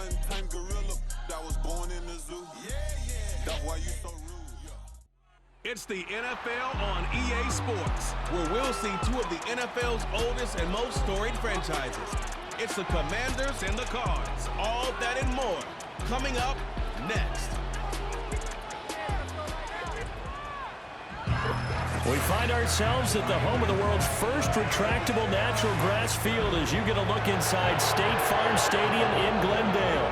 one-time gorilla that was born in the zoo. That's why you so rude. It's the NFL on EA Sports, where we'll see two of the NFL's oldest and most storied franchises. It's the Commanders and the Cards. All that and more coming up next. We find ourselves at the home of the world's first retractable natural grass field as you get a look inside State Farm Stadium in Glendale.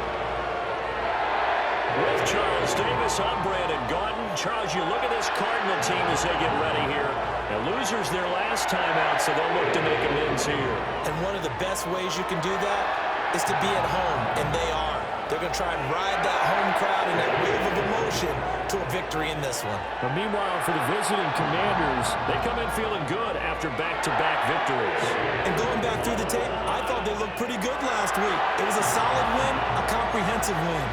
With Charles Davis, I'm Brandon Gaudin. Charles, you look at this Cardinal team as they get ready here. And losers their last time out, so they'll look to make amends here. And one of the best ways you can do that is to be at home, and they are. They're going to try and ride that home crowd and that wave of emotion to a victory in this one. But meanwhile, for the visiting Commanders, they come in feeling good after back-to-back victories. And going back through the tape, I thought they looked pretty good last week. It was a solid win, a comprehensive win.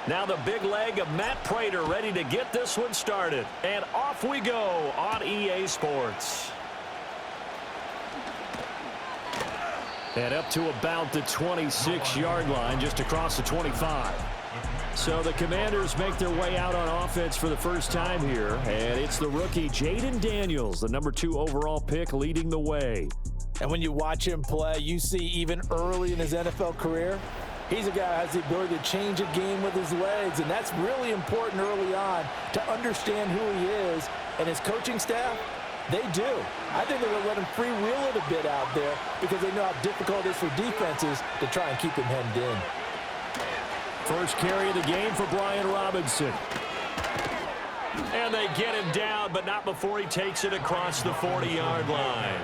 Now the big leg of Matt Prater ready to get this one started. And off we go on EA Sports. And up to about the 26-yard line, just across the 25. So the Commanders make their way out on offense for the first time here. And it's the rookie Jaden Daniels, the number 2 overall pick, leading the way. And when you watch him play, you see even early in his NFL career, he's a guy who has the ability to change a game with his legs, and that's really important early on to understand who he is. And his coaching staff, they do. I think they're going to let him freewheel it a bit out there because they know how difficult it is for defenses to try and keep him hemmed in. First carry of the game for Brian Robinson. And they get him down, but not before he takes it across the 40-yard line.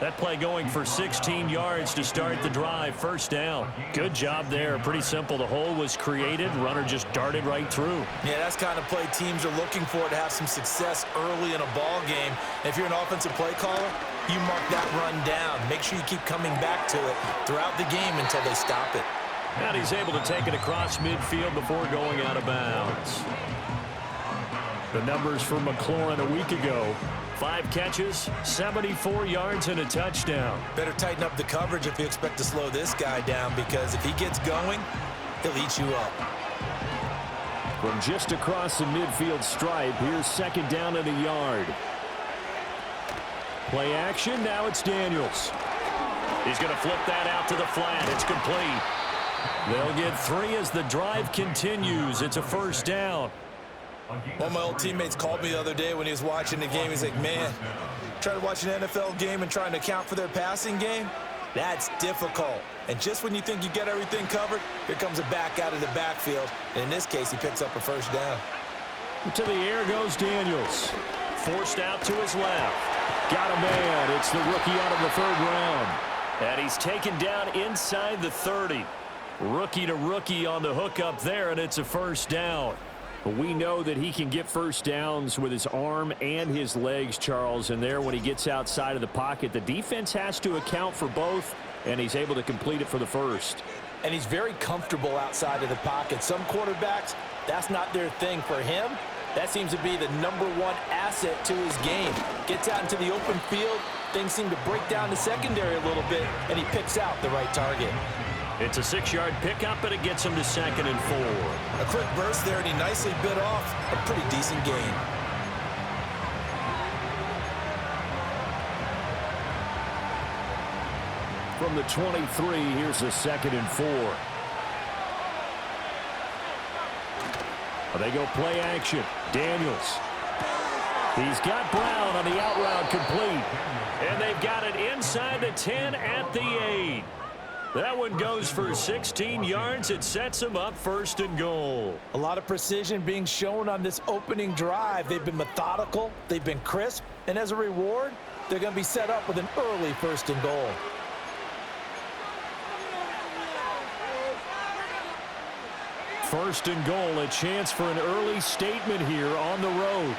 That play going for 16 yards to start the drive. First down. Good job there. Pretty simple. The hole was created. Runner just darted right through. Yeah, that's the kind of play teams are looking for to have some success early in a ball game. And if you're an offensive play caller, you mark that run down. Make sure you keep coming back to it throughout the game until they stop it. And he's able to take it across midfield before going out of bounds. The numbers for McLaurin a week ago. 5 catches, 74 yards, and a touchdown. Better tighten up the coverage if you expect to slow this guy down, because if he gets going, he'll eat you up. From just across the midfield stripe, here's second down and a yard. Play action, now it's Daniels. He's going to flip that out to the flat. It's complete. They'll get 3 as the drive continues. It's a first down. One of my old teammates called me the other day when he was watching the game. He's like, man, trying to watch an NFL game and trying to account for their passing game, that's difficult. And just when you think you get everything covered, here comes a back out of the backfield. And in this case, he picks up a first down. To the air goes Daniels. Forced out to his left. Got a man. It's the rookie out of the 3rd round. And he's taken down inside the 30. Rookie to rookie on the hook up there, and it's a first down. But we know that he can get first downs with his arm and his legs, Charles. And there, when he gets outside of the pocket, the defense has to account for both, and he's able to complete it for the first. And he's very comfortable outside of the pocket. Some quarterbacks, that's not their thing. For him, that seems to be the #1 asset to his game. Gets out into the open field, things seem to break down the secondary a little bit, and he picks out the right target. It's a 6-yard pickup, and it gets him to 2nd and 4. A quick burst there, and he nicely bit off a pretty decent gain. From the 23, here's the 2nd and 4. They go play action. Daniels. He's got Brown on the out route complete. And they've got it inside the 10 at the 8. That one goes for 16 yards. It sets them up 1st and goal. A lot of precision being shown on this opening drive. They've been methodical. They've been crisp. And as a reward, they're going to be set up with an early 1st and goal. First and goal, a chance for an early statement here on the road.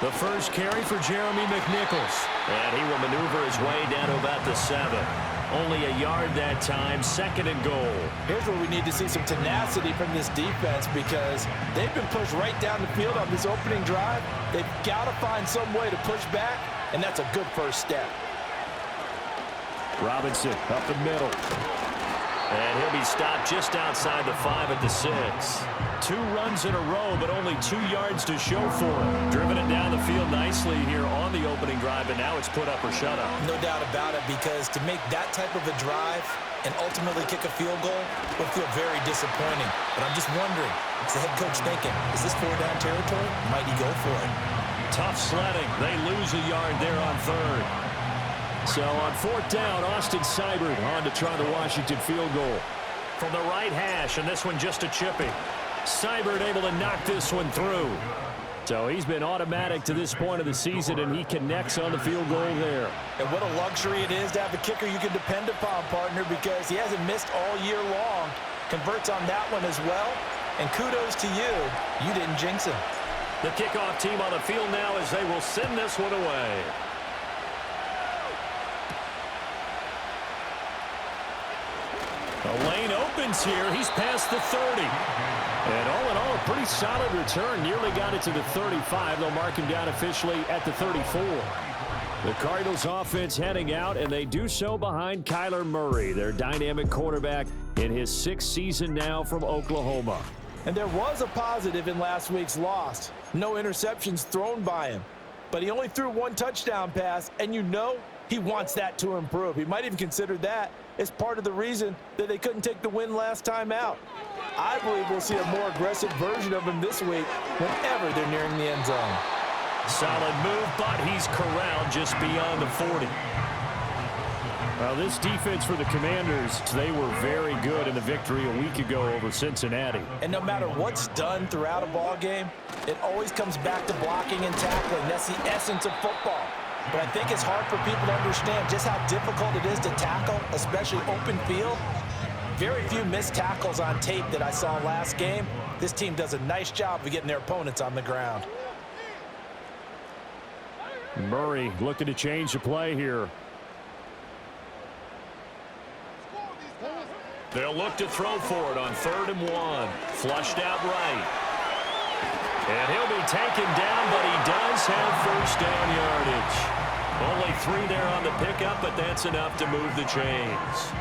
The first carry for Jeremy McNichols. And he will maneuver his way down to about the 7. Only a yard that time, 2nd and goal. Here's where we need to see some tenacity from this defense because they've been pushed right down the field on this opening drive. They've got to find some way to push back, and that's a good first step. Robinson up the middle. And he'll be stopped just outside the 5 at the 6. 2 runs in a row, but only 2 yards to show for it. Driven it down the field nicely here on the opening drive, and now it's put up or shut up. No doubt about it, because to make that type of a drive and ultimately kick a field goal would feel very disappointing. But I'm just wondering, what's the head coach thinking? Is this 4-down territory? Might he go for it? Tough sledding. They lose a yard there on 3rd. So on 4th down, Austin Seibert on to try the Washington field goal. From the right hash, and this one just a chipping. Seibert able to knock this one through. So he's been automatic to this point of the season, and he connects on the field goal there. And what a luxury it is to have a kicker you can depend upon, partner, because he hasn't missed all year long. Converts on that one as well. And kudos to you. You didn't jinx him. The kickoff team on the field now as they will send this one away. The lane opens here. He's past the 30. And all in all, a pretty solid return. Nearly got it to the 35. They'll mark him down officially at the 34. The Cardinals offense heading out, and they do so behind Kyler Murray, their dynamic quarterback in his 6th season now from Oklahoma. And there was a positive in last week's loss. No interceptions thrown by him. But he only threw 1 touchdown pass, and you know he wants that to improve. He might even consider that as part of the reason that they couldn't take the win last time out. I believe we'll see a more aggressive version of him this week whenever they're nearing the end zone. Solid move, but he's corralled just beyond the 40. Well, this defense for the Commanders, they were very good in the victory a week ago over Cincinnati. And no matter what's done throughout a ball game, it always comes back to blocking and tackling. That's the essence of football. But I think it's hard for people to understand just how difficult it is to tackle, especially open field. Very few missed tackles on tape that I saw last game. This team does a nice job of getting their opponents on the ground. Murray looking to change the play here. They'll look to throw for it on 3rd and 1. Flushed out right. And he'll be taken down, but he does have 1st down yardage. Only 3 there on the pickup, but that's enough to move the chains.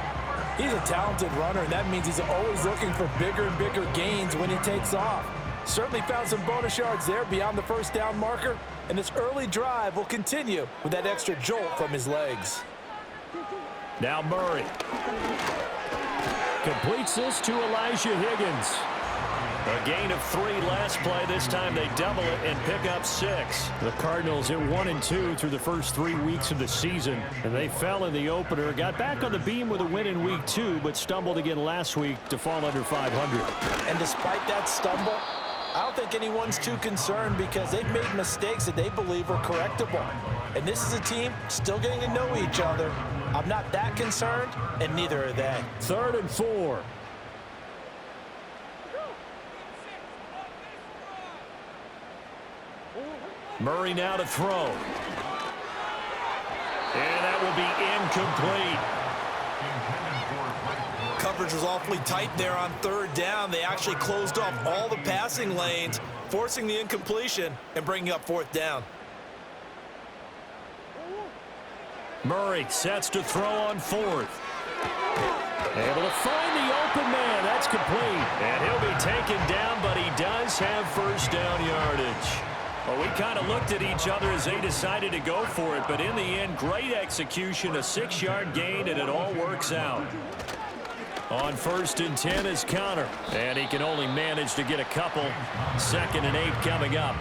He's a talented runner, and that means he's always looking for bigger and bigger gains when he takes off. Certainly found some bonus yards there beyond the 1st down marker, and this early drive will continue with that extra jolt from his legs. Now Murray completes this to Elijah Higgins. A gain of 3 last play. This time they double it and pick up 6. The Cardinals at 1-2 through the first 3 weeks of the season, and they fell in the opener. Got back on the beam with a win in week 2, but stumbled again last week to fall under 500. And despite that stumble, I don't think anyone's too concerned because they've made mistakes that they believe are correctable. And this is a team still getting to know each other. I'm not that concerned, and neither are they. 3rd and 4. Murray now to throw. And that will be incomplete. Coverage was awfully tight there on 3rd down. They actually closed off all the passing lanes, forcing the incompletion and bringing up 4th down. Murray sets to throw on 4th. Able to find the open man. That's complete. And he'll be taken down, but he does have 1st down yardage. Well, we kind of looked at each other as they decided to go for it, but in the end, great execution, a 6-yard gain, and it all works out. On 1st and 10 is Connor, and he can only manage to get a couple. 2nd and 8 coming up.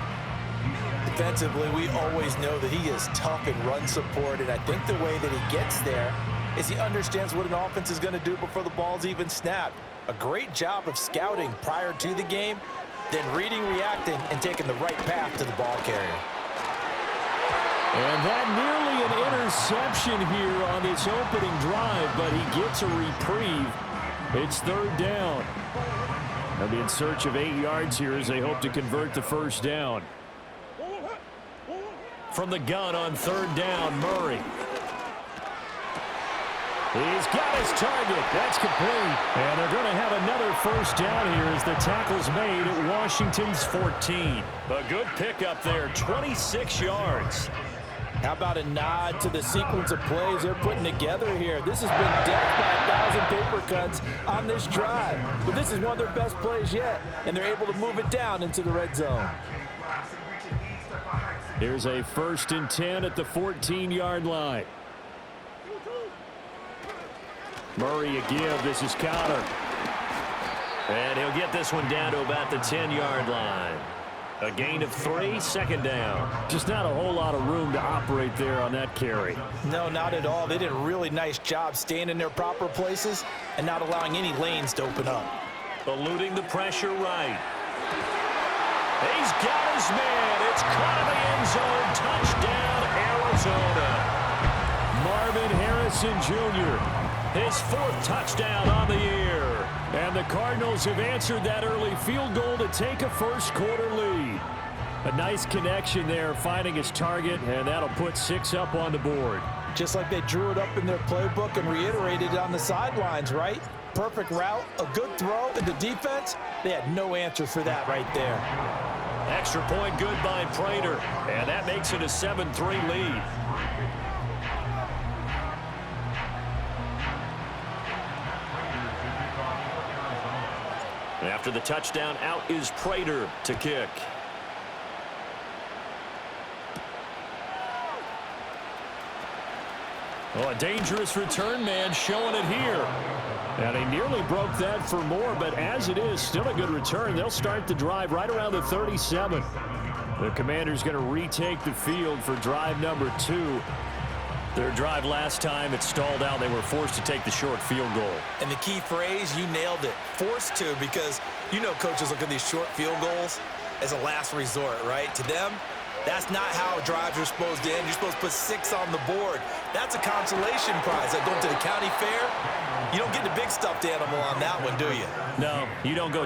Defensively, we always know that he is tough in run support, and I think the way that he gets there is he understands what an offense is going to do before the ball's even snapped. A great job of scouting prior to the game, then reading, reacting, and taking the right path to the ball carrier. And that nearly an interception here on this opening drive, but he gets a reprieve. It's 3rd down. They'll be in search of 8 yards here as they hope to convert the 1st down. From the gun on 3rd down, Murray. He's got his target. That's complete. And they're going to have another first down here as the tackle's made at Washington's 14. A good pickup there, 26 yards. How about a nod to the sequence of plays they're putting together here? This has been death by 1,000 paper cuts on this drive. But this is one of their best plays yet, and they're able to move it down into the red zone. Here's a 1st and 10 at the 14-yard line. Murray a give. This is Connor. And he'll get this one down to about the 10-yard line. A gain of 3, 2nd down. Just not a whole lot of room to operate there on that carry. No, not at all. They did a really nice job staying in their proper places and not allowing any lanes to open up. Eluding the pressure right. He's got his man. It's caught in the end zone. Touchdown, Arizona. Marvin Harrison Jr., his 4th touchdown on the year. And the Cardinals have answered that early field goal to take a first-quarter lead. A nice connection there, finding his target, and that'll put 6 up on the board. Just like they drew it up in their playbook and reiterated it on the sidelines, right? Perfect route, a good throw, and the defense, they had no answer for that right there. Extra point good by Prater, and that makes it a 7-3 lead. After the touchdown, out is Prater to kick. Oh, a dangerous return man showing it here. And he nearly broke that for more, but as it is, still a good return. They'll start the drive right around the 37. The Commanders going to retake the field for drive number 2. Their drive last time, it stalled out. They were forced to take the short field goal. And the key phrase, you nailed it. Forced to, because you know coaches look at these short field goals as a last resort, right? To them, that's not how drives are supposed to end. You're supposed to put 6 on the board. That's a consolation prize. Like going to the county fair, you don't get the big stuffed animal on that one, do you? No, you don't go